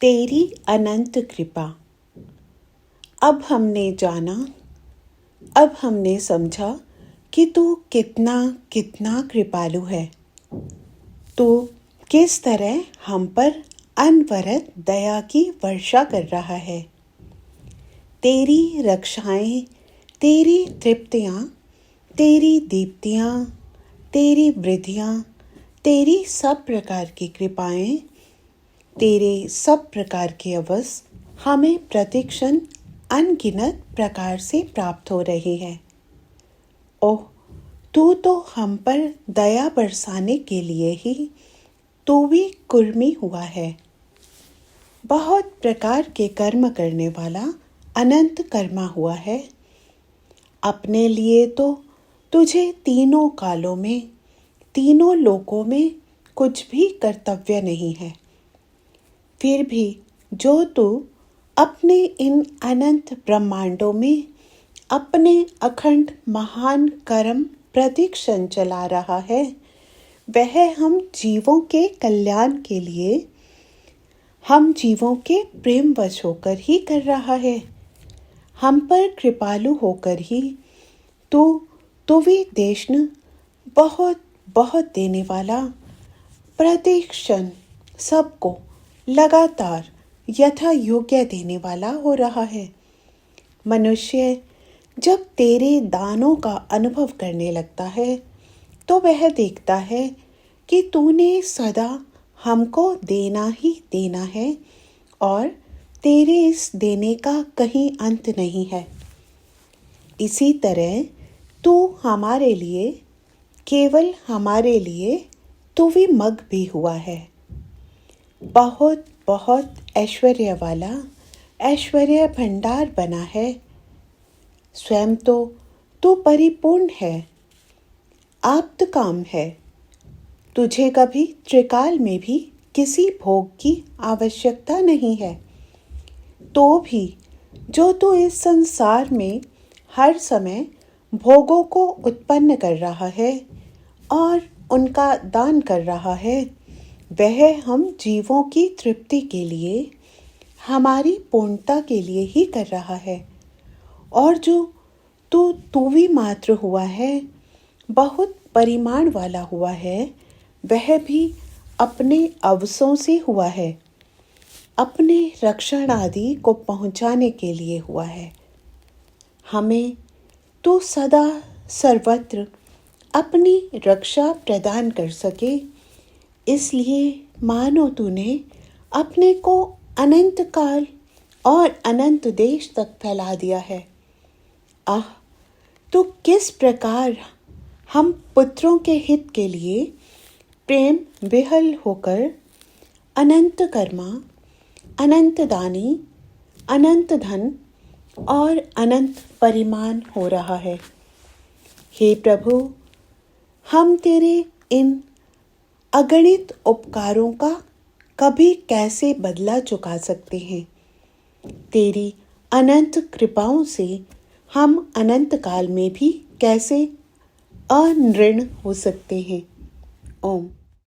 तेरी अनंत कृपा। अब हमने जाना, अब हमने समझा कि तू कितना कितना कृपालु है। तू किस तरह हम पर अनवरत दया की वर्षा कर रहा है। तेरी रक्षाएं, तेरी तृप्तियाँ, तेरी दीप्तियाँ, तेरी वृद्धियाँ, तेरी सब प्रकार की कृपाएं, तेरे सब प्रकार के अवसर हमें प्रतिक्षण अनगिनत प्रकार से प्राप्त हो रहे हैं। ओह, तू तो हम पर दया बरसाने के लिए ही तू भी कुर्मी हुआ है। बहुत प्रकार के कर्म करने वाला अनंत कर्मा हुआ है। अपने लिए तो तुझे तीनों कालों में, तीनों लोकों में कुछ भी कर्तव्य नहीं है। फिर भी जो तू अपने इन अनंत ब्रह्मांडों में अपने अखंड महान कर्म प्रतिक्षण चला रहा है, वह हम जीवों के कल्याण के लिए, हम जीवों के प्रेम वश होकर ही कर रहा है। हम पर कृपालु होकर ही तू भी देशन बहुत बहुत देने वाला, प्रतिक्षण सबको लगातार यथा योग्य देने वाला हो रहा है। मनुष्य जब तेरे दानों का अनुभव करने लगता है तो वह देखता है कि तूने सदा हमको देना ही देना है और तेरे इस देने का कहीं अंत नहीं है। इसी तरह तू हमारे लिए, केवल हमारे लिए तू भी मग भी हुआ है। बहुत बहुत ऐश्वर्य वाला ऐश्वर्य भंडार बना है। स्वयं तो तू परिपूर्ण है, आप्तकाम है। तुझे कभी त्रिकाल में भी किसी भोग की आवश्यकता नहीं है। तो भी जो तू इस संसार में हर समय भोगों को उत्पन्न कर रहा है और उनका दान कर रहा है, वह हम जीवों की तृप्ति के लिए, हमारी पूर्णता के लिए ही कर रहा है। और जो तू भी मात्र हुआ है, बहुत परिमाण वाला हुआ है, वह भी अपने अवसों से हुआ है, अपने रक्षण आदि को पहुंचाने के लिए हुआ है। हमें तू सदा सर्वत्र अपनी रक्षा प्रदान कर सके, इसलिए मानो तूने अपने को अनंत काल और अनंत देश तक फैला दिया है। आह, तू किस प्रकार हम पुत्रों के हित के लिए प्रेम विहल होकर अनंत कर्मा, अनंत दानी, अनंत धन और अनंत परिमाण हो रहा है। हे प्रभु, हम तेरे इन अगणित उपकारों का कभी कैसे बदला चुका सकते हैं। तेरी अनंत कृपाओं से हम अनंत काल में भी कैसे अनऋण हो सकते हैं। ओम।